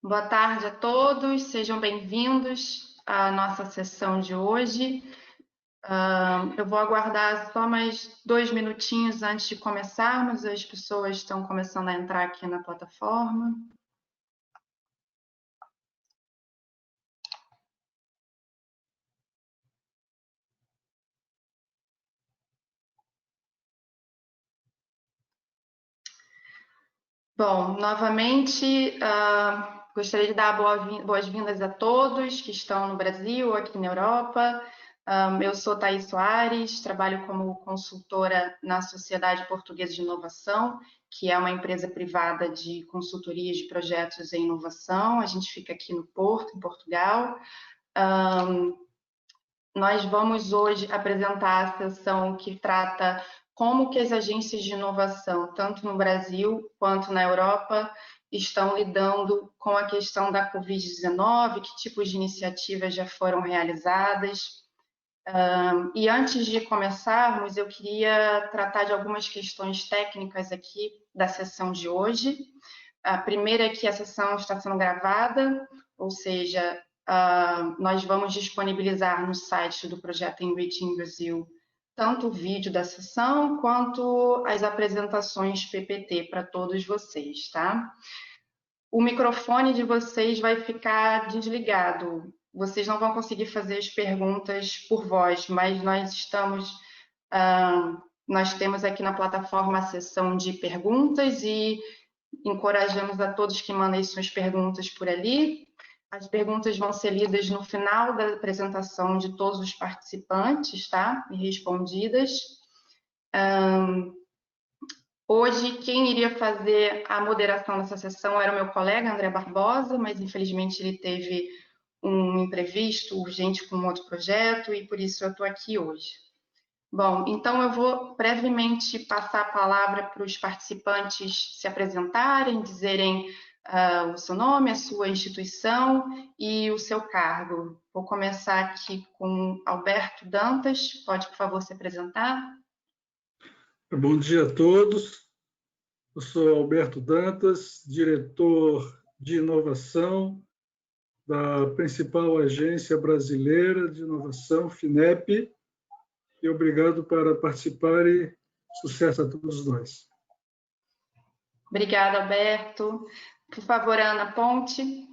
Boa tarde a todos, sejam bem-vindos à nossa sessão de hoje. Eu vou aguardar só mais 2 minutinhos antes de começarmos, as pessoas estão começando a entrar aqui na plataforma. Bom, novamente, gostaria de dar boas-vindas a todos que estão no Brasil, aqui na Europa. Eu sou Thaís Soares, trabalho como consultora na Sociedade Portuguesa de Inovação, que é uma empresa privada de consultoria de projetos em inovação. A gente fica aqui no Porto, em Portugal. Nós vamos hoje apresentar a sessão que trata como que as agências de inovação, tanto no Brasil quanto na Europa, estão lidando com a questão da Covid-19, que tipos de iniciativas já foram realizadas. E antes de começarmos, eu queria tratar de algumas questões técnicas aqui da sessão de hoje. A primeira é que a sessão está sendo gravada, ou seja, nós vamos disponibilizar no site do projeto Enriching Brasil tanto o vídeo da sessão quanto as apresentações PPT para todos vocês, tá? O microfone de vocês vai ficar desligado. Vocês não vão conseguir fazer as perguntas por voz, mas nós temos aqui na plataforma a seção de perguntas e encorajamos a todos que mandem suas perguntas por ali. As perguntas vão ser lidas no final da apresentação de todos os participantes, tá? E respondidas. Hoje, quem iria fazer a moderação dessa sessão era o meu colega, André Barbosa, mas infelizmente ele teve um imprevisto urgente com um outro projeto e por isso eu estou aqui hoje. Bom, então eu vou brevemente passar a palavra para os participantes se apresentarem, dizerem o seu nome, a sua instituição e o seu cargo. Vou começar aqui com Alberto Dantas. Pode, por favor, se apresentar? Bom dia a todos. Eu sou Alberto Dantas, diretor de inovação da principal agência brasileira de inovação, FINEP, e obrigado por participar e sucesso a todos nós. Obrigada, Alberto. Por favor, Ana Ponte.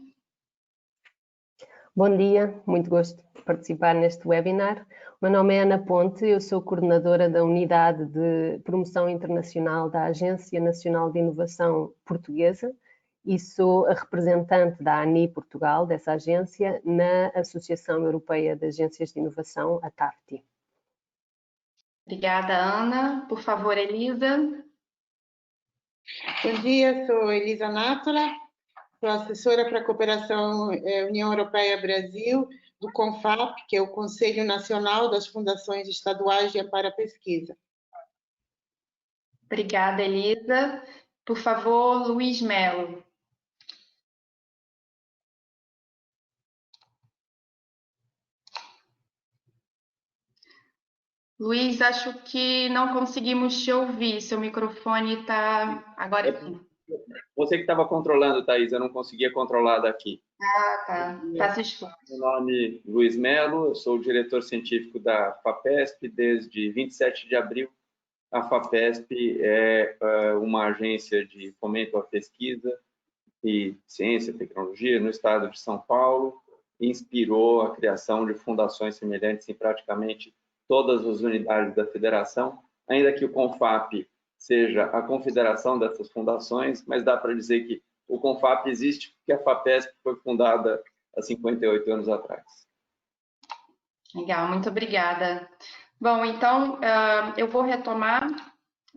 Bom dia, muito gosto de participar neste webinar. O meu nome é Ana Ponte, eu sou coordenadora da Unidade de Promoção Internacional da Agência Nacional de Inovação Portuguesa e sou a representante da ANI Portugal, dessa agência, na Associação Europeia de Agências de Inovação, a TARTI. Obrigada, Ana. Por favor, Elisa. Bom dia, sou Elisa Nátola, sou assessora para a cooperação União Europeia-Brasil, do CONFAP, que é o Conselho Nacional das Fundações Estaduais de Amparo à Pesquisa. Obrigada, Elisa. Por favor, Luiz Melo. Luiz, acho que não conseguimos te ouvir. Seu microfone está... Agora sim. Você que estava controlando, Thaís, eu não conseguia controlar daqui. Ah, tá. Tá se escutando. Meu nome é Luiz Melo, eu sou o diretor científico da FAPESP desde 27 de abril. A FAPESP é uma agência de fomento à pesquisa e ciência e tecnologia no estado de São Paulo. Inspirou a criação de fundações semelhantes em praticamente todas as unidades da federação, ainda que o CONFAP seja a confederação dessas fundações, mas dá para dizer que o CONFAP existe porque a FAPESP foi fundada há 58 anos atrás. Legal, muito obrigada. Bom, então eu vou retomar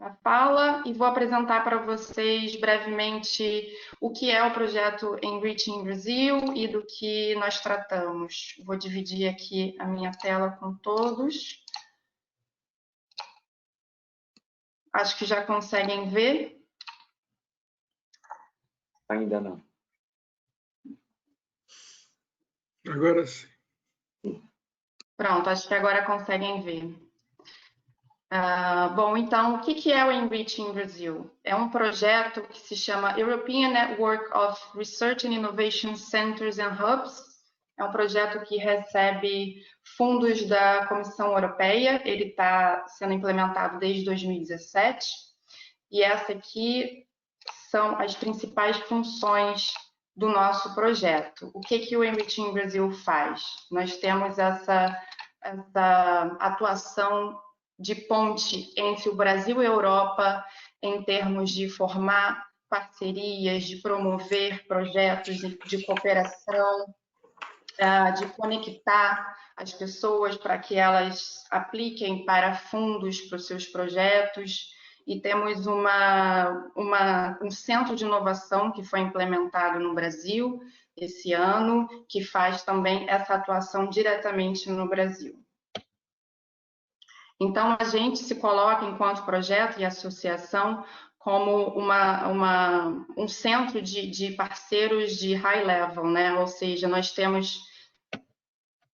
a fala e vou apresentar para vocês brevemente o que é o projeto Enriching Brasil e do que nós tratamos. Vou dividir aqui a minha tela com todos. Acho que já conseguem ver. Ainda não. Agora sim. Pronto, acho que agora conseguem ver. Bom, então, o que é o Enriching Brasil? É um projeto que se chama European Network of Research and Innovation Centers and Hubs. É um projeto que recebe fundos da Comissão Europeia. Ele está sendo implementado desde 2017. E essa aqui são as principais funções do nosso projeto. O que o Enriching Brasil faz? Nós temos essa atuação de ponte entre o Brasil e a Europa em termos de formar parcerias, de promover projetos de cooperação, de conectar as pessoas para que elas apliquem para fundos para os seus projetos. E temos um centro de inovação que foi implementado no Brasil esse ano, que faz também essa atuação diretamente no Brasil. Então, a gente se coloca, enquanto projeto e associação, como um centro de parceiros de high level, né? Ou seja, nós temos,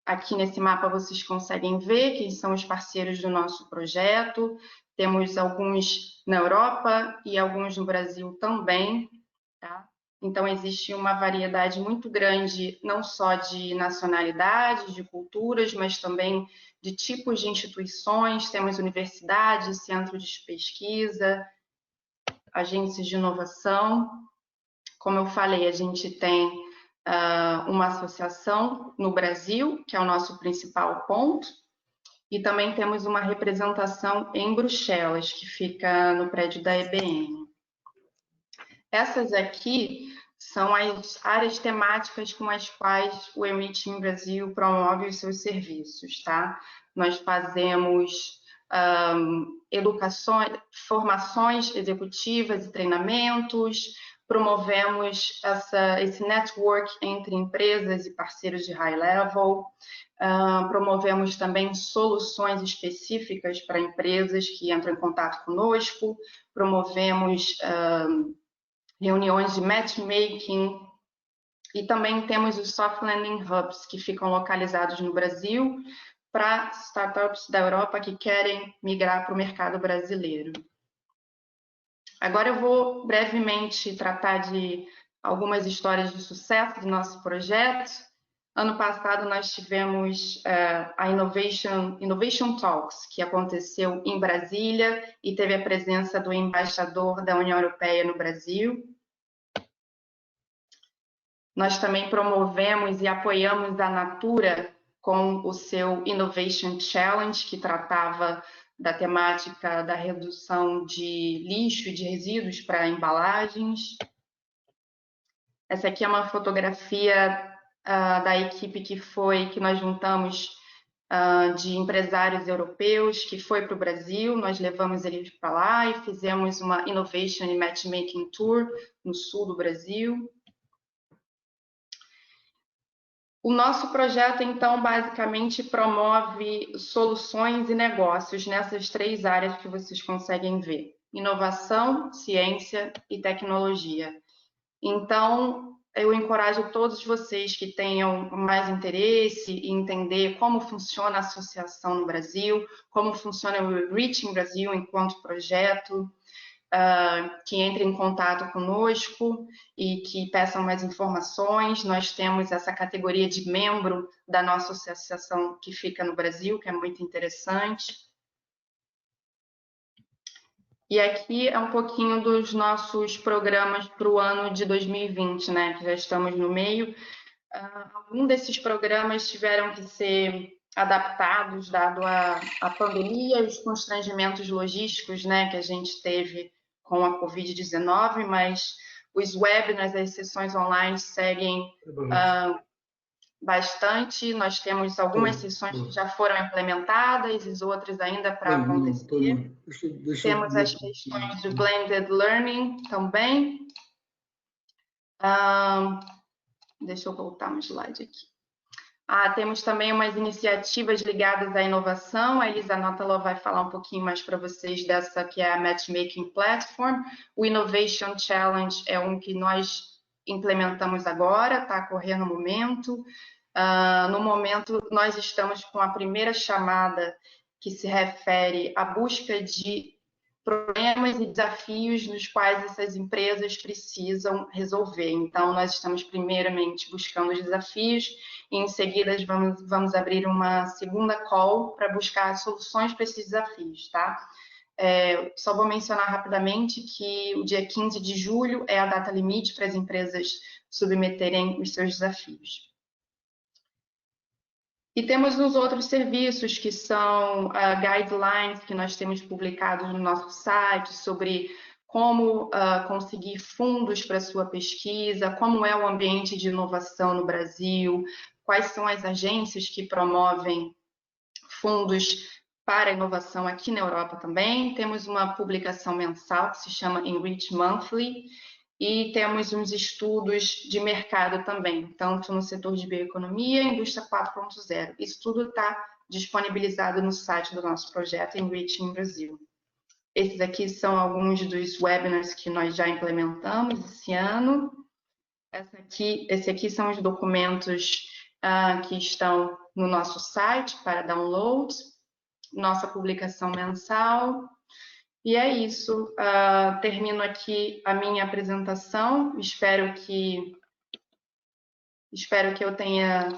aqui nesse mapa vocês conseguem ver quem são os parceiros do nosso projeto. Temos alguns na Europa e alguns no Brasil também, tá? Então, existe uma variedade muito grande, não só de nacionalidades, de culturas, mas também de tipos de instituições. Temos universidades, centros de pesquisa, agências de inovação. Como eu falei, a gente tem uma associação no Brasil, que é o nosso principal ponto, e também temos uma representação em Bruxelas, que fica no prédio da EBM. Essas aqui são as áreas temáticas com as quais o Enriching Brasil promove os seus serviços, tá? Nós fazemos formações executivas e treinamentos, promovemos esse network entre empresas e parceiros de high level, promovemos também soluções específicas para empresas que entram em contato conosco, promovemos reuniões de matchmaking, e também temos os Soft Landing Hubs, que ficam localizados no Brasil, para startups da Europa que querem migrar para o mercado brasileiro. Agora eu vou brevemente tratar de algumas histórias de sucesso do nosso projeto. Ano passado nós tivemos a Innovation Talks, que aconteceu em Brasília e teve a presença do embaixador da União Europeia no Brasil. Nós também promovemos e apoiamos a Natura com o seu Innovation Challenge, que tratava da temática da redução de lixo e de resíduos para embalagens. Essa aqui é uma fotografia da equipe que nós juntamos de empresários europeus, que foi para o Brasil. Nós levamos eles para lá e fizemos uma Innovation and Matchmaking Tour no sul do Brasil. O nosso projeto, então, basicamente promove soluções e negócios nessas três áreas que vocês conseguem ver: inovação, ciência e tecnologia. Então, eu encorajo todos vocês que tenham mais interesse em entender como funciona a associação no Brasil, como funciona o Enriching Brasil enquanto projeto, que entrem em contato conosco e que peçam mais informações. Nós temos essa categoria de membro da nossa associação que fica no Brasil, que é muito interessante. E aqui é um pouquinho dos nossos programas para o ano de 2020, né, que já estamos no meio. Alguns desses programas tiveram que ser adaptados, dado a pandemia e os constrangimentos logísticos, né, que a gente teve com a Covid-19, mas os webinars, as sessões online seguem bastante. Nós temos algumas sessões que já foram implementadas e outras ainda para acontecer. Temos as questões do blended learning também. Deixa eu voltar um slide aqui. Temos também umas iniciativas ligadas à inovação. A Elisa Nottala vai falar um pouquinho mais para vocês dessa que é a Matchmaking Platform. O Innovation Challenge é um que nós implementamos agora, está a correr no momento. No momento, nós estamos com a primeira chamada que se refere à busca de problemas e desafios nos quais essas empresas precisam resolver. Então, nós estamos primeiramente buscando os desafios e em seguida vamos abrir uma segunda call para buscar soluções para esses desafios, tá? Só vou mencionar rapidamente que o dia 15 de julho é a data limite para as empresas submeterem os seus desafios. E temos os outros serviços, que são guidelines que nós temos publicados no nosso site sobre como conseguir fundos para sua pesquisa, como é o ambiente de inovação no Brasil, quais são as agências que promovem fundos para inovação aqui na Europa também. Temos uma publicação mensal que se chama Enrich Monthly, e temos uns estudos de mercado também, tanto no setor de bioeconomia e indústria 4.0. Isso tudo está disponibilizado no site do nosso projeto Enriching Brasil. Esses aqui são alguns dos webinars que nós já implementamos esse ano. Esse aqui são os documentos que estão no nosso site para download, nossa publicação mensal. E é isso, termino aqui a minha apresentação, espero que eu tenha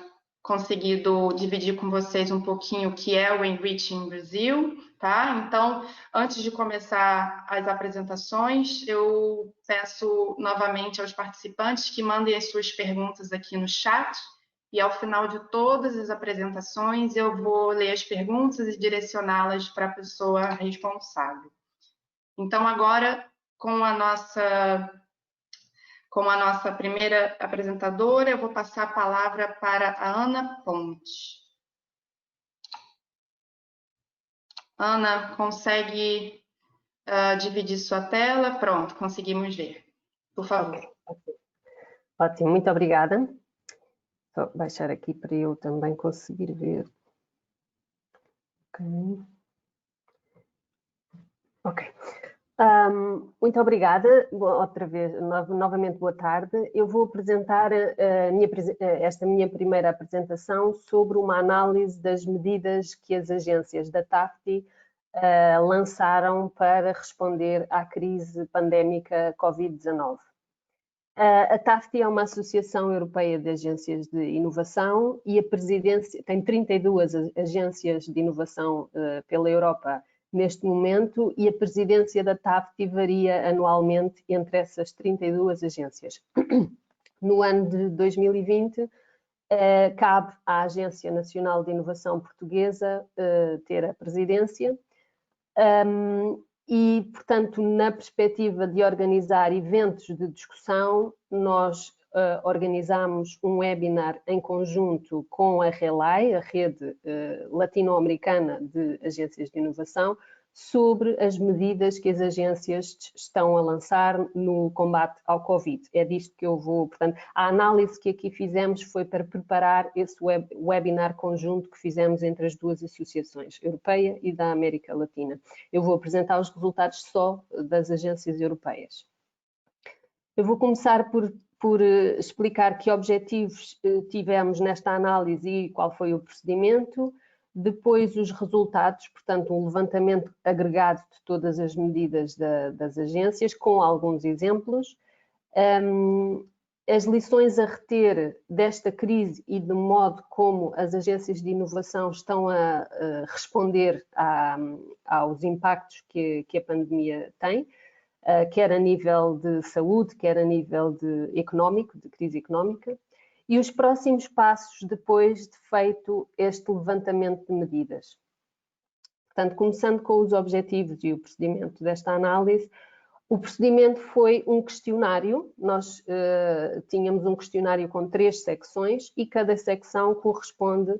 conseguido dividir com vocês um pouquinho o que é o Enriching Brasil, tá? Então, antes de começar as apresentações, eu peço novamente aos participantes que mandem as suas perguntas aqui no chat, e ao final de todas as apresentações eu vou ler as perguntas e direcioná-las para a pessoa responsável. Então, agora, com a nossa primeira apresentadora, eu vou passar a palavra para a Ana Ponte. Ana, consegue dividir sua tela? Pronto, conseguimos ver. Por favor. Okay. Ótimo, muito obrigada. Vou baixar aqui para eu também conseguir ver. Ok. Muito obrigada, outra vez, novamente boa tarde. Eu vou apresentar esta minha primeira apresentação sobre uma análise das medidas que as agências da TAFTI lançaram para responder à crise pandémica Covid-19. A TAFTI é uma associação europeia de agências de inovação e a presidência tem 32 agências de inovação pela Europa neste momento, e a presidência da TAFTI varia anualmente entre essas 32 agências. No ano de 2020, cabe à Agência Nacional de Inovação Portuguesa ter a presidência e, portanto, na perspectiva de organizar eventos de discussão, nós organizamos um webinar em conjunto com a RELAI, a Rede Latino-Americana de Agências de Inovação, sobre as medidas que as agências estão a lançar no combate ao Covid. É disto que eu vou, portanto, a análise que aqui fizemos foi para preparar esse webinar conjunto que fizemos entre as duas associações, europeia e da América Latina. Eu vou apresentar os resultados só das agências europeias. Eu vou começar por explicar que objetivos tivemos nesta análise e qual foi o procedimento, depois os resultados, portanto um levantamento agregado de todas as medidas das agências, com alguns exemplos, as lições a reter desta crise e do modo como as agências de inovação estão a responder aos impactos que a pandemia tem, quer a nível de saúde, quer a nível de crise económica, e os próximos passos depois de feito este levantamento de medidas. Portanto, começando com os objetivos e o procedimento desta análise, o procedimento foi um questionário. Nós tínhamos um questionário com 3 secções e cada secção corresponde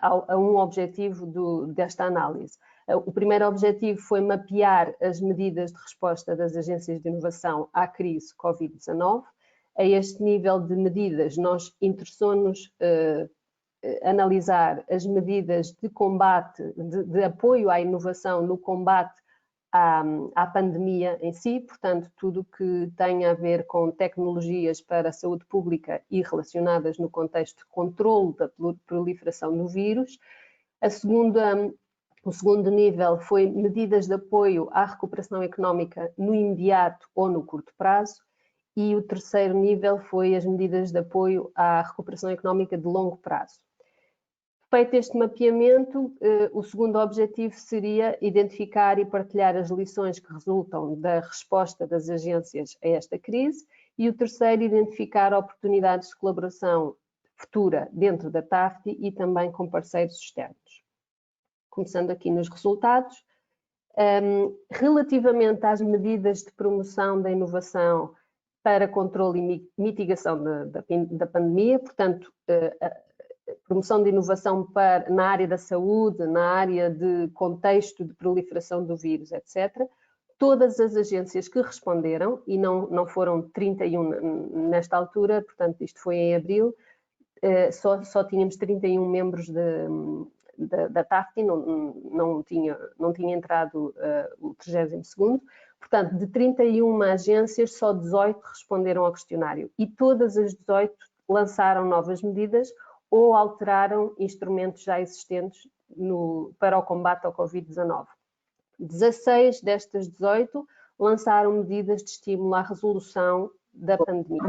a um objetivo desta análise. O primeiro objetivo foi mapear as medidas de resposta das agências de inovação à crise Covid-19. A este nível de medidas, nós interessou-nos analisar as medidas de combate, de apoio à inovação no combate à pandemia em si, portanto, tudo que tem a ver com tecnologias para a saúde pública e relacionadas no contexto de controle da proliferação do vírus. O O segundo nível foi medidas de apoio à recuperação económica no imediato ou no curto prazo. E o terceiro nível foi as medidas de apoio à recuperação económica de longo prazo. Feito este mapeamento, o segundo objetivo seria identificar e partilhar as lições que resultam da resposta das agências a esta crise e o terceiro, identificar oportunidades de colaboração futura dentro da TAFTI e também com parceiros externos. Começando aqui nos resultados, relativamente às medidas de promoção da inovação para controle e mitigação da pandemia, portanto, promoção de inovação na área da saúde, na área de contexto de proliferação do vírus, etc. Todas as agências que responderam, e não foram 31 nesta altura, portanto, isto foi em abril, só tínhamos 31 membros da TAFTI, não tinha entrado o 32º, portanto, de 31 agências, só 18 responderam ao questionário e todas as 18 lançaram novas medidas ou alteraram instrumentos já existentes para o combate ao Covid-19. 16 destas 18 lançaram medidas de estímulo à resolução da pandemia.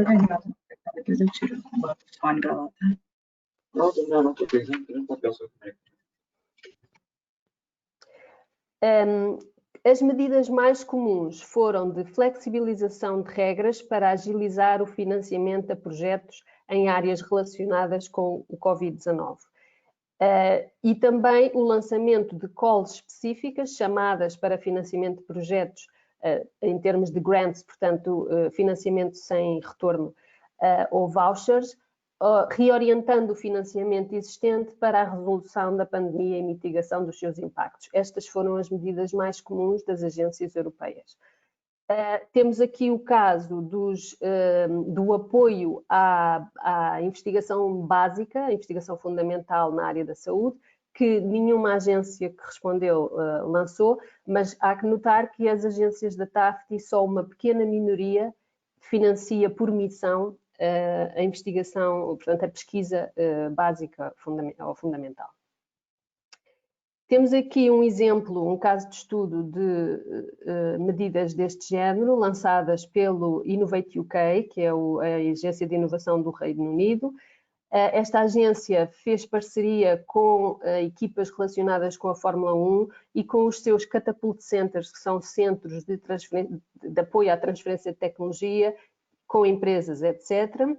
As medidas mais comuns foram de flexibilização de regras para agilizar o financiamento a projetos em áreas relacionadas com o Covid-19. E também o lançamento de calls específicas, chamadas para financiamento de projetos em termos de grants, portanto, financiamento sem retorno, ou vouchers, reorientando o financiamento existente para a resolução da pandemia e mitigação dos seus impactos. Estas foram as medidas mais comuns das agências europeias. Temos aqui o caso do apoio à investigação básica, à investigação fundamental na área da saúde, que nenhuma agência que respondeu lançou, mas há que notar que as agências da TAFTI, só uma pequena minoria financia por missão a investigação, portanto, a pesquisa básica ou fundamental. Temos aqui um exemplo, um caso de estudo de medidas deste género, lançadas pelo Innovate UK, que é a agência de inovação do Reino Unido. Esta agência fez parceria com equipas relacionadas com a Fórmula 1 e com os seus Catapult Centers, que são centros de apoio à transferência de tecnologia, com empresas, etc.,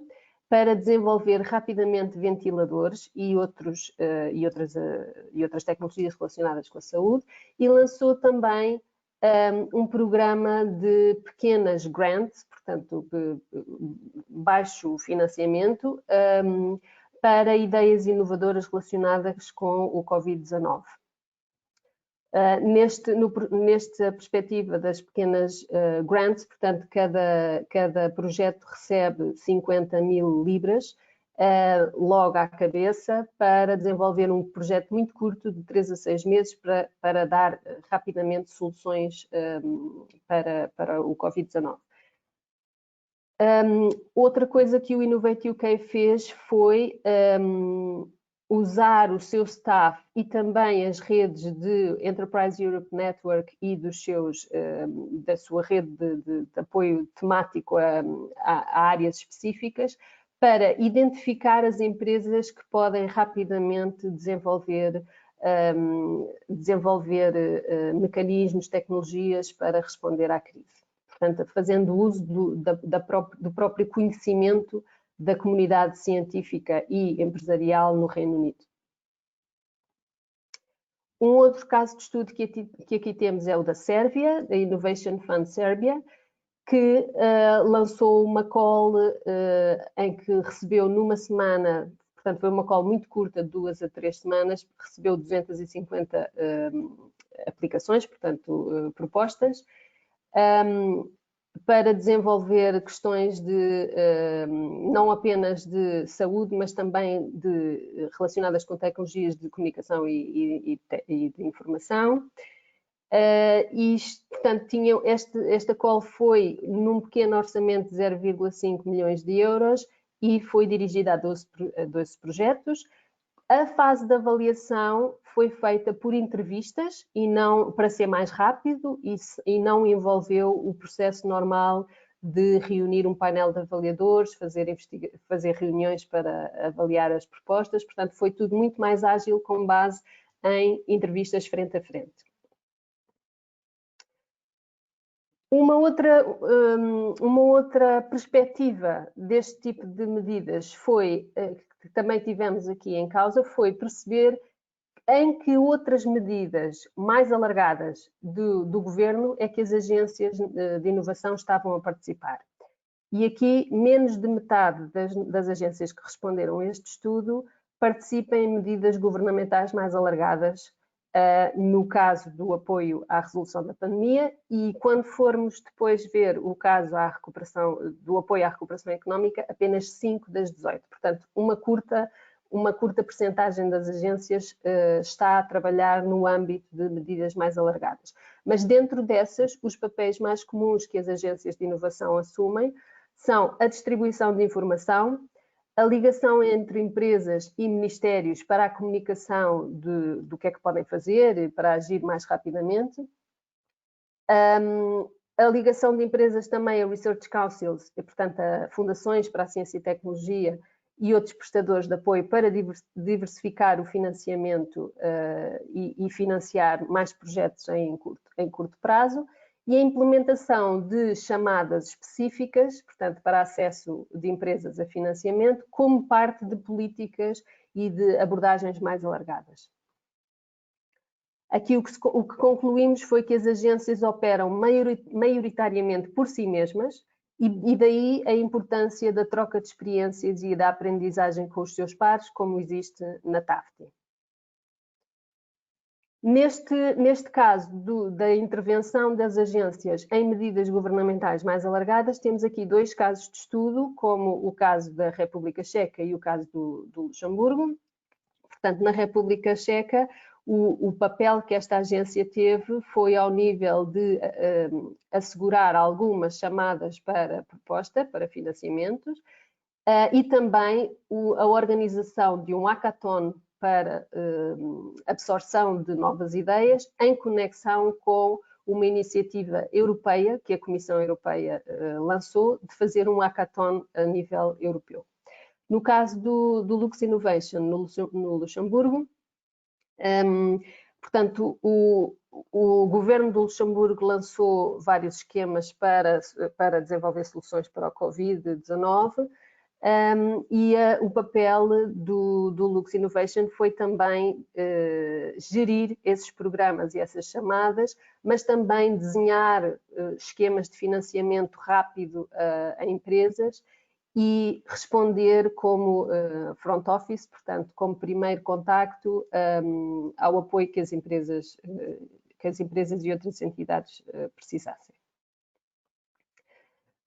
para desenvolver rapidamente ventiladores e outras tecnologias relacionadas com a saúde, e lançou também um programa de pequenas grants, portanto, baixo financiamento, para ideias inovadoras relacionadas com o Covid-19. Nesta perspectiva das pequenas grants, portanto, cada projeto recebe 50.000 libras logo à cabeça para desenvolver um projeto muito curto de 3 a 6 meses para dar rapidamente soluções para o Covid-19. Outra coisa que o Innovate UK fez foi usar o seu staff e também as redes de Enterprise Europe Network e da sua rede de apoio temático a áreas específicas para identificar as empresas que podem rapidamente desenvolver mecanismos, tecnologias para responder à crise. Portanto, fazendo uso do próprio conhecimento da comunidade científica e empresarial no Reino Unido. Um outro caso de estudo que aqui temos é o da Sérvia, da Innovation Fund Serbia, que lançou uma call em que recebeu numa semana, portanto foi uma call muito curta, de 2 a 3 semanas, recebeu 250 aplicações, portanto propostas, para desenvolver questões não apenas de saúde, mas também relacionadas com tecnologias de comunicação e de informação. Portanto, esta call foi num pequeno orçamento de 0,5 milhões de euros e foi dirigida a 12 projetos. A fase de avaliação foi feita por entrevistas e não para ser mais rápido e não envolveu o processo normal de reunir um painel de avaliadores, fazer reuniões para avaliar as propostas. Portanto, foi tudo muito mais ágil com base em entrevistas frente a frente. Uma outra perspectiva deste tipo de medidas foi, que também tivemos aqui em causa, foi perceber em que outras medidas mais alargadas do governo é que as agências de inovação estavam a participar. E aqui, menos de metade das agências que responderam a este estudo participam em medidas governamentais mais alargadas, no caso do apoio à resolução da pandemia, e quando formos depois ver o caso do apoio à recuperação económica, apenas 5 das 18. Portanto, uma curta percentagem das agências está a trabalhar no âmbito de medidas mais alargadas. Mas dentro dessas, os papéis mais comuns que as agências de inovação assumem são a distribuição de informação, a ligação entre empresas e ministérios para a comunicação do que é que podem fazer e para agir mais rapidamente, a ligação de empresas também a Research Councils, e, portanto, a fundações para a ciência e tecnologia e outros prestadores de apoio para diversificar o financiamento e financiar mais projetos em curto prazo, e a implementação de chamadas específicas, portanto, para acesso de empresas a financiamento, como parte de políticas e de abordagens mais alargadas. Aqui o que concluímos foi que as agências operam maioritariamente por si mesmas, e daí a importância da troca de experiências e da aprendizagem com os seus pares, como existe na TAFTI. Neste caso da intervenção das agências em medidas governamentais mais alargadas, temos aqui 2 casos de estudo, como o caso da República Checa e o caso do Luxemburgo. Portanto, na República Checa, o papel que esta agência teve foi ao nível de assegurar algumas chamadas para proposta, para financiamentos, e também a organização de um hackathon para absorção de novas ideias, em conexão com uma iniciativa europeia que a Comissão Europeia lançou, de fazer um hackathon a nível europeu. No caso do Lux Innovation, no Luxemburgo, portanto, o governo do Luxemburgo lançou vários esquemas para desenvolver soluções para o Covid-19, e o papel do Lux Innovation foi também gerir esses programas e essas chamadas, mas também desenhar esquemas de financiamento rápido a empresas e responder como front office, portanto, como primeiro contacto ao apoio que as empresas e outras entidades precisassem.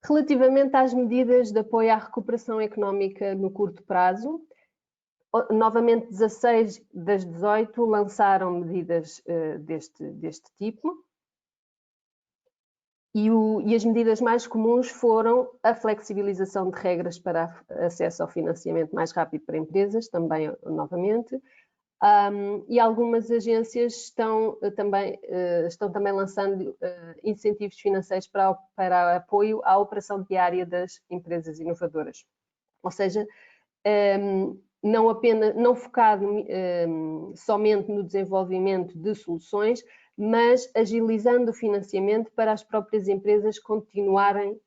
Relativamente às medidas de apoio à recuperação económica no curto prazo, novamente 16 das 18 lançaram medidas deste tipo, e as medidas mais comuns foram a flexibilização de regras para acesso ao financiamento mais rápido para empresas, também novamente, e algumas agências estão também lançando incentivos financeiros para apoio à operação diária das empresas inovadoras. Ou seja, não focado somente no desenvolvimento de soluções, mas agilizando o financiamento para as próprias empresas continuarem,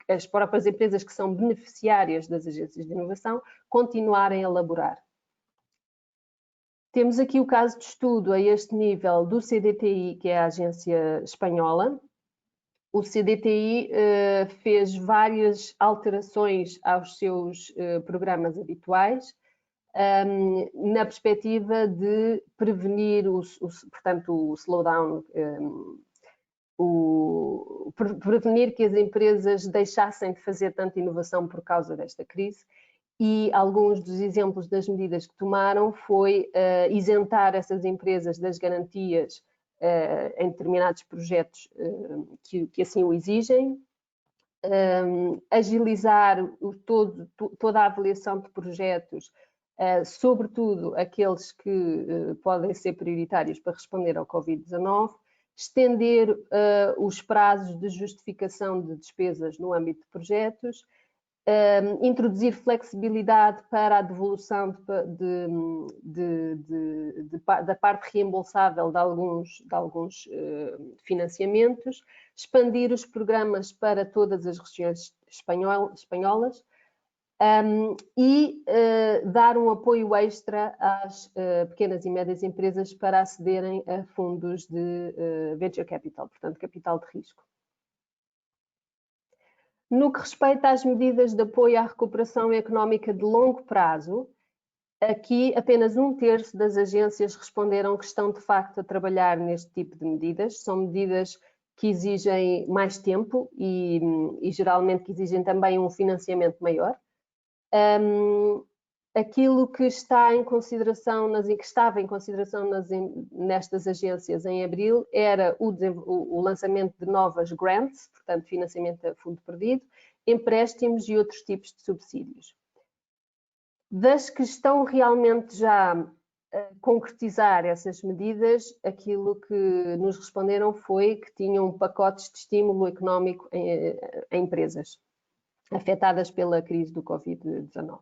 as próprias empresas que são beneficiárias das agências de inovação, continuarem a elaborar. Temos aqui o caso de estudo a este nível do CDTI, que é a agência espanhola. O CDTI fez várias alterações aos seus programas habituais, na perspectiva de prevenir portanto, o slowdown, prevenir que as empresas deixassem de fazer tanta inovação por causa desta crise. E alguns dos exemplos das medidas que tomaram foi isentar essas empresas das garantias em determinados projetos que assim o exigem, agilizar toda a avaliação de projetos sobretudo aqueles que podem ser prioritários para responder ao Covid-19, estender os prazos de justificação de despesas no âmbito de projetos, introduzir flexibilidade para a devolução da parte reembolsável de alguns financiamentos, expandir os programas para todas as regiões espanholas e dar um apoio extra às pequenas e médias empresas para acederem a fundos de venture capital, portanto, capital de risco. No que respeita às medidas de apoio à recuperação económica de longo prazo, aqui apenas 1/3 das agências responderam que estão de facto a trabalhar neste tipo de medidas. São medidas que exigem mais tempo e geralmente que exigem também um financiamento maior. Aquilo que está em consideração, que estava em consideração nestas agências em abril era o lançamento de novas grants, portanto financiamento a fundo perdido, empréstimos e outros tipos de subsídios. Das que estão realmente já a concretizar essas medidas, aquilo que nos responderam foi que tinham pacotes de estímulo económico em empresas afetadas pela crise do Covid-19.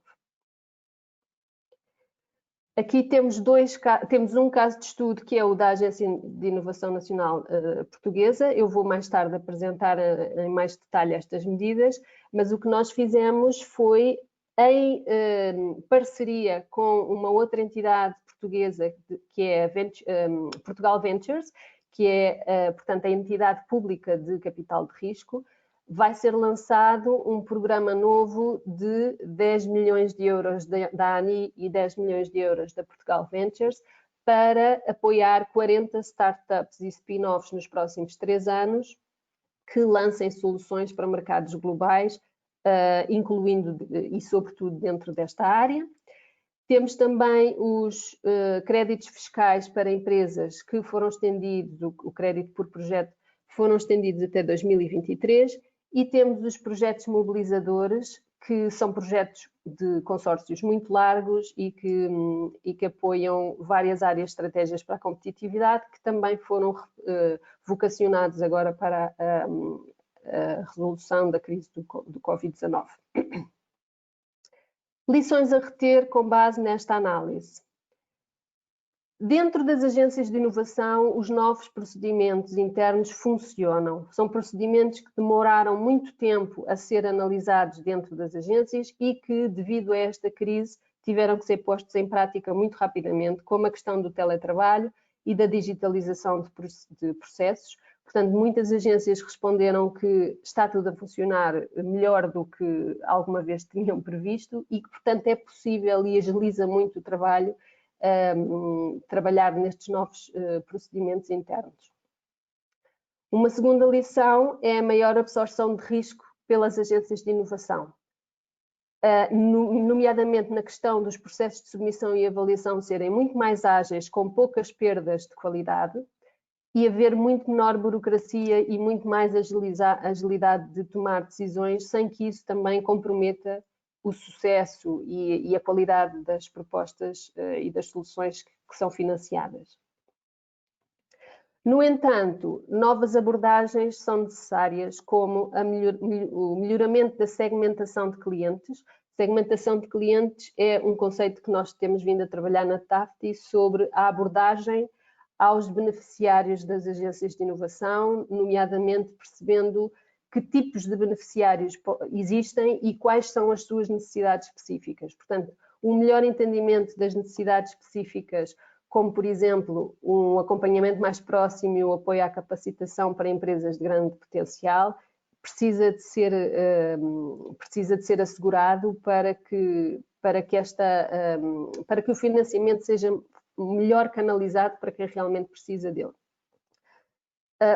Aqui temos um caso de estudo que é o da Agência de Inovação Nacional Portuguesa. Eu vou mais tarde apresentar em mais detalhe estas medidas, mas o que nós fizemos foi, em parceria com uma outra entidade portuguesa, que é Portugal Ventures, que é, portanto, a entidade pública de capital de risco, vai ser lançado um programa novo de 10 milhões de euros da ANI e 10 milhões de euros da Portugal Ventures para apoiar 40 startups e spin-offs nos próximos 3 anos que lancem soluções para mercados globais, incluindo e sobretudo dentro desta área. Temos também os créditos fiscais para empresas que foram estendidos, o crédito por projeto foram estendidos até 2023, e temos os projetos mobilizadores, que são projetos de consórcios muito largos e que apoiam várias áreas de estratégias para a competitividade, que também foram vocacionados agora para a resolução da crise do Covid-19. Lições a reter com base nesta análise. Dentro das agências de inovação, os novos procedimentos internos funcionam. São procedimentos que demoraram muito tempo a ser analisados dentro das agências e que, devido a esta crise, tiveram que ser postos em prática muito rapidamente, como a questão do teletrabalho e da digitalização de processos. Portanto, muitas agências responderam que está tudo a funcionar melhor do que alguma vez tinham previsto e que, portanto, é possível e agiliza muito o trabalho trabalhar nestes novos procedimentos internos. Uma segunda lição é a maior absorção de risco pelas agências de inovação, nomeadamente na questão dos processos de submissão e avaliação serem muito mais ágeis, com poucas perdas de qualidade, e haver muito menor burocracia e muito mais agilidade de tomar decisões, sem que isso também comprometa o sucesso e a qualidade das propostas e das soluções que são financiadas. No entanto, novas abordagens são necessárias, como o melhoramento da segmentação de clientes. Segmentação de clientes é um conceito que nós temos vindo a trabalhar na TAFTI sobre a abordagem aos beneficiários das agências de inovação, nomeadamente percebendo que tipos de beneficiários existem e quais são as suas necessidades específicas. Portanto, um melhor entendimento das necessidades específicas, como, por exemplo, um acompanhamento mais próximo e o apoio à capacitação para empresas de grande potencial, precisa de ser assegurado para que o financiamento seja melhor canalizado para quem realmente precisa dele.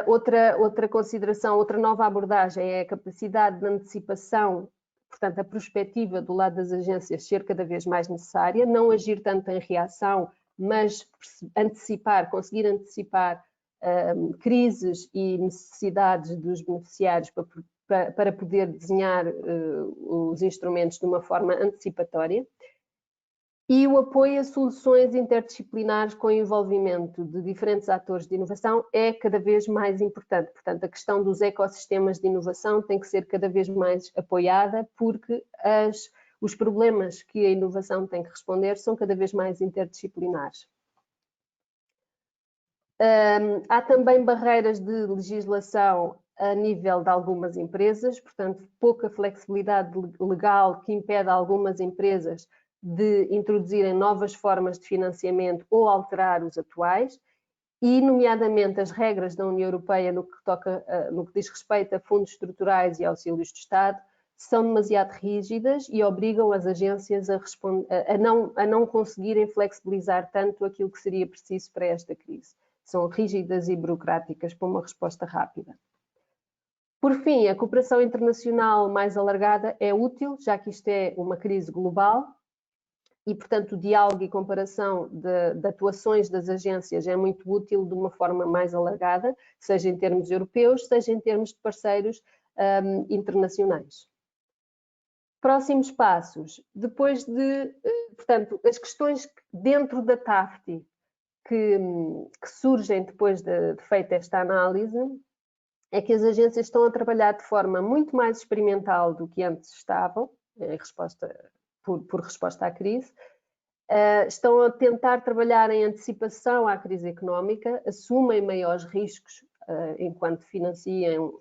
Outra consideração, outra nova abordagem é a capacidade de antecipação, portanto, a perspectiva do lado das agências ser cada vez mais necessária, não agir tanto em reação, mas conseguir antecipar crises e necessidades dos beneficiários para poder desenhar os instrumentos de uma forma antecipatória. E o apoio a soluções interdisciplinares com envolvimento de diferentes atores de inovação é cada vez mais importante. Portanto, a questão dos ecossistemas de inovação tem que ser cada vez mais apoiada, porque os problemas que a inovação tem que responder são cada vez mais interdisciplinares. Há também barreiras de legislação a nível de algumas empresas, portanto, pouca flexibilidade legal que impede algumas empresas de introduzirem novas formas de financiamento ou alterar os atuais, e, nomeadamente, as regras da União Europeia no que diz respeito a fundos estruturais e auxílios de Estado são demasiado rígidas e obrigam as agências a não conseguirem flexibilizar tanto aquilo que seria preciso para esta crise. São rígidas e burocráticas para uma resposta rápida. Por fim, a cooperação internacional mais alargada é útil, já que isto é uma crise global, e, portanto, o diálogo e comparação de atuações das agências é muito útil de uma forma mais alargada, seja em termos europeus, seja em termos de parceiros internacionais. Próximos passos. Depois portanto, as questões dentro da TAFTI que surgem depois de feita esta análise é que as agências estão a trabalhar de forma muito mais experimental do que antes estavam, em resposta por resposta à crise, estão a tentar trabalhar em antecipação à crise económica, assumem maiores riscos enquanto financiam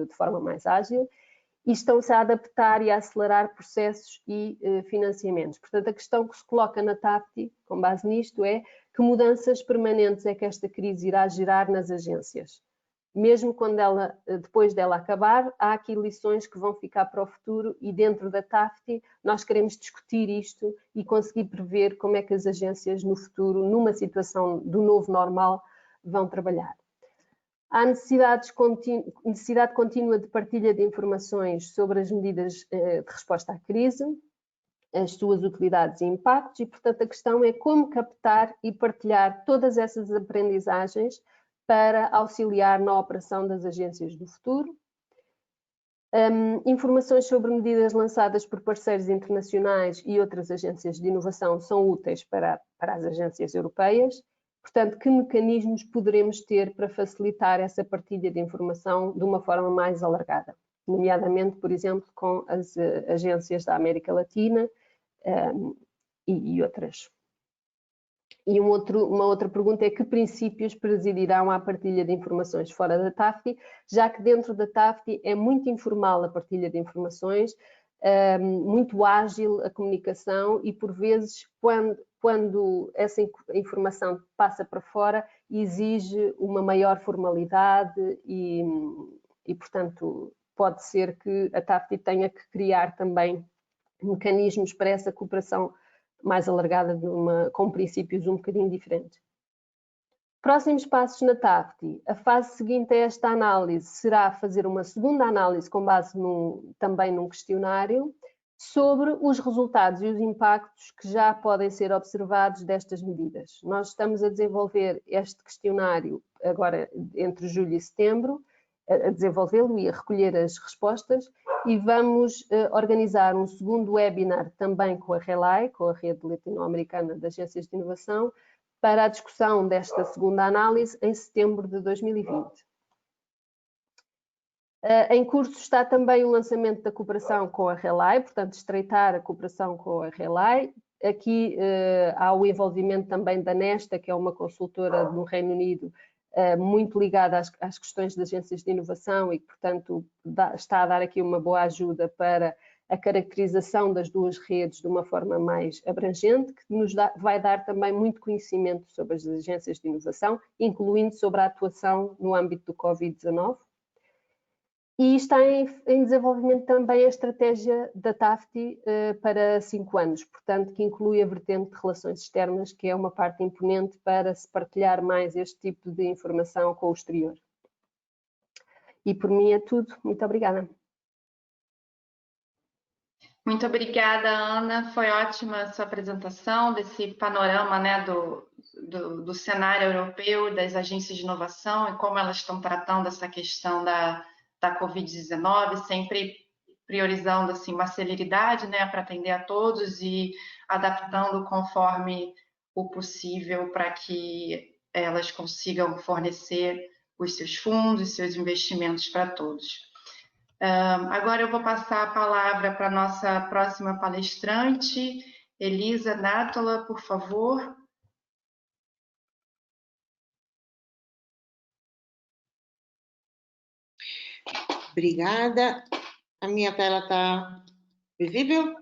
de forma mais ágil e estão-se a adaptar e a acelerar processos e financiamentos. Portanto, a questão que se coloca na TAFTI, com base nisto, é que mudanças permanentes é que esta crise irá gerar nas agências. Mesmo quando depois dela acabar, há aqui lições que vão ficar para o futuro e dentro da TAFTI nós queremos discutir isto e conseguir prever como é que as agências no futuro, numa situação do novo normal, vão trabalhar. Há necessidade contínua de partilha de informações sobre as medidas de resposta à crise, as suas utilidades e impactos, e, portanto, a questão é como captar e partilhar todas essas aprendizagens para auxiliar na operação das agências do futuro. Informações sobre medidas lançadas por parceiros internacionais e outras agências de inovação são úteis para as agências europeias. Portanto, que mecanismos poderemos ter para facilitar essa partilha de informação de uma forma mais alargada? Nomeadamente, por exemplo, com as agências da América Latina e outras. E uma outra pergunta é que princípios presidirão à partilha de informações fora da TAFTI, já que dentro da TAFTI é muito informal a partilha de informações, muito ágil a comunicação e, por vezes, quando essa informação passa para fora, exige uma maior formalidade e, portanto, pode ser que a TAFTI tenha que criar também mecanismos para essa cooperação mais alargada, com princípios um bocadinho diferentes. Próximos passos na TAFTI. A fase seguinte a esta análise será fazer uma segunda análise com base também num questionário sobre os resultados e os impactos que já podem ser observados destas medidas. Nós estamos a desenvolver este questionário agora entre julho e setembro, a desenvolvê-lo e a recolher as respostas, e vamos organizar um segundo webinar também com a RELAI, com a Rede Latino-Americana de Agências de Inovação, para a discussão desta segunda análise em setembro de 2020. Em curso está também o lançamento da cooperação com a RELAI, portanto, estreitar a cooperação com a RELAI. Aqui há o envolvimento também da Nesta, que é uma consultora no Reino Unido, muito ligada às questões de agências de inovação e que, portanto, está a dar aqui uma boa ajuda para a caracterização das duas redes de uma forma mais abrangente, que vai dar também muito conhecimento sobre as agências de inovação, incluindo sobre a atuação no âmbito do Covid-19. E está em desenvolvimento também a estratégia da TAFTI para 5 anos, portanto, que inclui a vertente de relações externas, que é uma parte imponente para se partilhar mais este tipo de informação com o exterior. E por mim é tudo. Muito obrigada. Muito obrigada, Ana. Foi ótima a sua apresentação desse panorama, né, do cenário europeu, das agências de inovação e como elas estão tratando essa questão da Covid-19, sempre priorizando assim, uma celeridade, né, para atender a todos e adaptando conforme o possível para que elas consigam fornecer os seus fundos, seus investimentos para todos. Agora eu vou passar a palavra para a nossa próxima palestrante, Elisa Nátola, por favor. Obrigada. A minha tela está visível?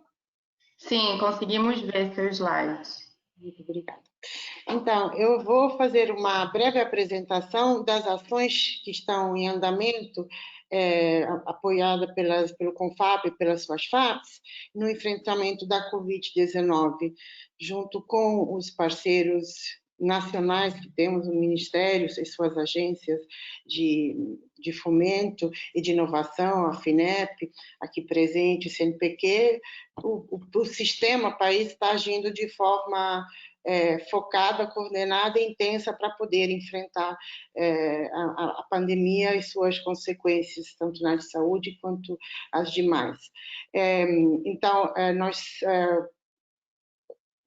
Sim, conseguimos ver seus slides. Muito obrigada. Então, eu vou fazer uma breve apresentação das ações que estão em andamento, apoiada pelo CONFAP e pelas suas FAPs, no enfrentamento da Covid-19, junto com os parceiros nacionais que temos, o Ministério e suas agências de fomento e de inovação, a FINEP, aqui presente, o CNPq, o sistema, o país está agindo de forma focada, coordenada e intensa para poder enfrentar a pandemia e suas consequências, tanto na área de saúde quanto as demais. Então, nós...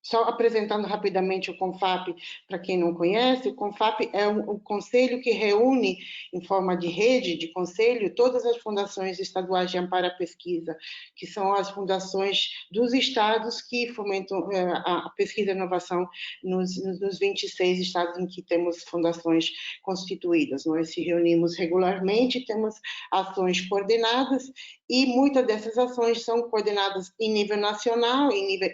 Só apresentando rapidamente o CONFAP, para quem não conhece, o CONFAP é um conselho que reúne, em forma de rede de conselho, todas as fundações estaduais de amparo à pesquisa, que são as fundações dos estados que fomentam a pesquisa e inovação nos 26 estados em que temos fundações constituídas. Nós se reunimos regularmente, temos ações coordenadas, e muitas dessas ações são coordenadas em nível nacional, em nível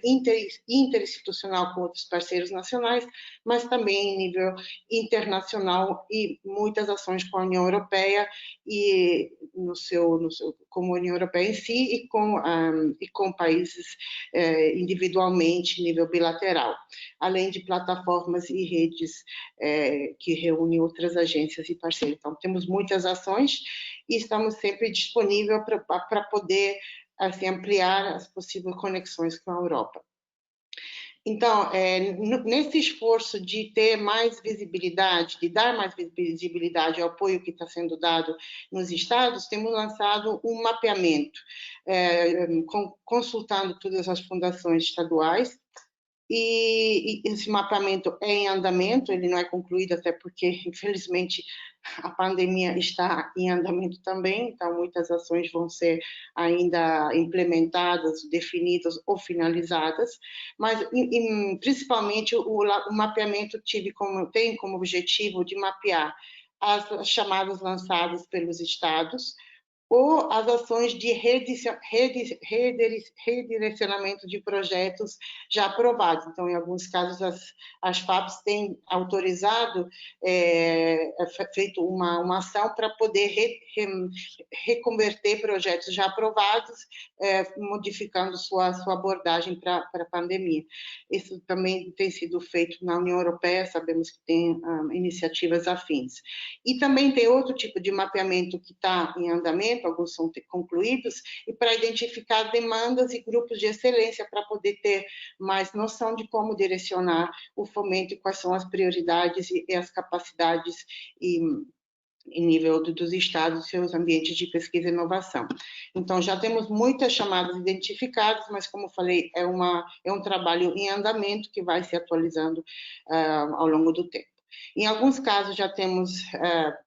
interinstitucional com outros parceiros nacionais, mas também em nível internacional e muitas ações com a União Europeia e como a União Europeia em si e com países individualmente, em nível bilateral, além de plataformas e redes que reúnem outras agências e parceiros. Então, temos muitas ações e estamos sempre disponíveis para poder assim, ampliar as possíveis conexões com a Europa. Então, nesse esforço de ter mais visibilidade, de dar mais visibilidade ao apoio que está sendo dado nos estados, temos lançado um mapeamento, consultando todas as fundações estaduais, e esse mapeamento é em andamento, ele não é concluído, até porque, infelizmente, a pandemia está em andamento também, então muitas ações vão ser ainda implementadas, definidas ou finalizadas, mas principalmente o mapeamento tem como objetivo de mapear as chamadas lançadas pelos estados, ou as ações de redirecionamento de projetos já aprovados. Então, em alguns casos, as FAPs têm autorizado, feito uma ação para poder reconverter projetos já aprovados, modificando sua abordagem para a pandemia. Isso também tem sido feito na União Europeia, sabemos que tem iniciativas afins. E também tem outro tipo de mapeamento que está em andamento, alguns são concluídos, e para identificar demandas e grupos de excelência para poder ter mais noção de como direcionar o fomento e quais são as prioridades e as capacidades em nível dos estados e seus ambientes de pesquisa e inovação. Então, já temos muitas chamadas identificadas, mas, como falei, é um trabalho em andamento que vai se atualizando ao longo do tempo. Em alguns casos, já temos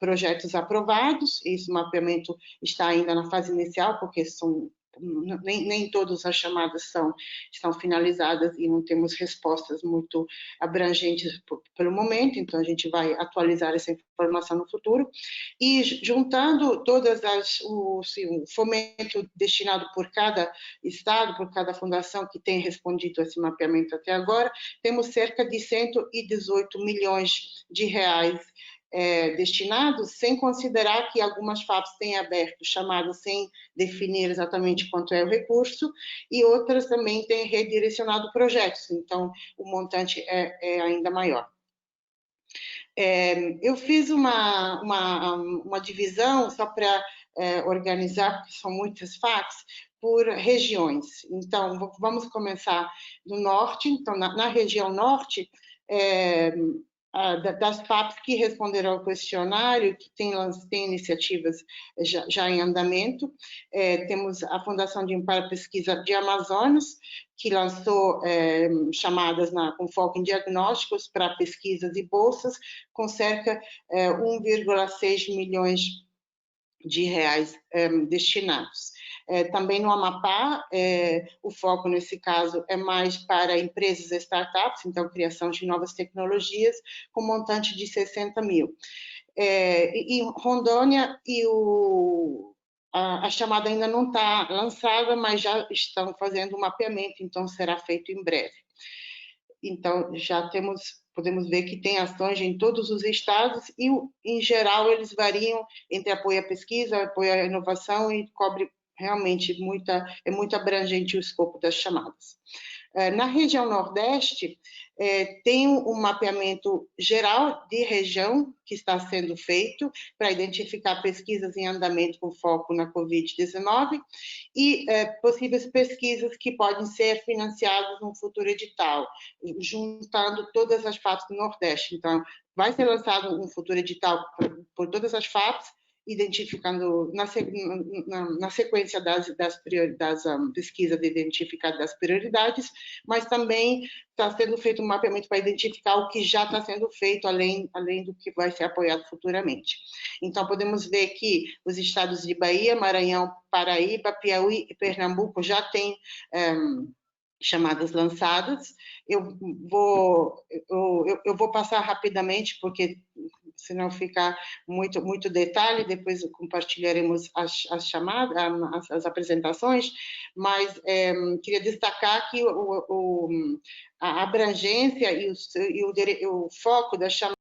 projetos aprovados, esse mapeamento está ainda na fase inicial, porque nem todas as chamadas estão finalizadas e não temos respostas muito abrangentes pelo momento, então a gente vai atualizar essa informação no futuro. E juntando o fomento destinado por cada estado, por cada fundação que tem respondido a esse mapeamento até agora, temos cerca de 118 milhões de reais destinados, sem considerar que algumas FAPs têm aberto chamadas sem definir exatamente quanto é o recurso, e outras também têm redirecionado projetos, então o montante é ainda maior. Eu fiz uma divisão, só para organizar, porque são muitas FAPs, por regiões. Então, vamos começar do norte. Então, na região norte, das FAPs que responderam ao questionário, que tem iniciativas já em andamento. Temos a Fundação de Amparo à Pesquisa de Amazonas, que lançou chamadas com foco em diagnósticos para pesquisas e bolsas, com cerca 1,6 milhões de reais destinados. Também no Amapá, o foco nesse caso é mais para empresas e startups, então criação de novas tecnologias, com montante de 60 mil. Em Rondônia, a chamada ainda não está lançada, mas já estão fazendo o mapeamento, então será feito em breve. Então, podemos ver que tem ações em todos os estados e, em geral, eles variam entre apoio à pesquisa, apoio à inovação e cobre realmente é muito abrangente o escopo das chamadas. Na região Nordeste, tem um mapeamento geral de região que está sendo feito para identificar pesquisas em andamento com foco na Covid-19 e possíveis pesquisas que podem ser financiadas num futuro edital, juntando todas as FAPs do Nordeste. Então, vai ser lançado um futuro edital por todas as FAPs, identificando na sequência das pesquisas identificadas das prioridades, mas também está sendo feito um mapeamento para identificar o que já está sendo feito, além do que vai ser apoiado futuramente. Então, podemos ver que os estados de Bahia, Maranhão, Paraíba, Piauí e Pernambuco já têm chamadas lançadas. Eu vou passar rapidamente, porque senão fica muito detalhe, depois compartilharemos as chamadas, as apresentações, mas queria destacar que a abrangência e o foco da chamada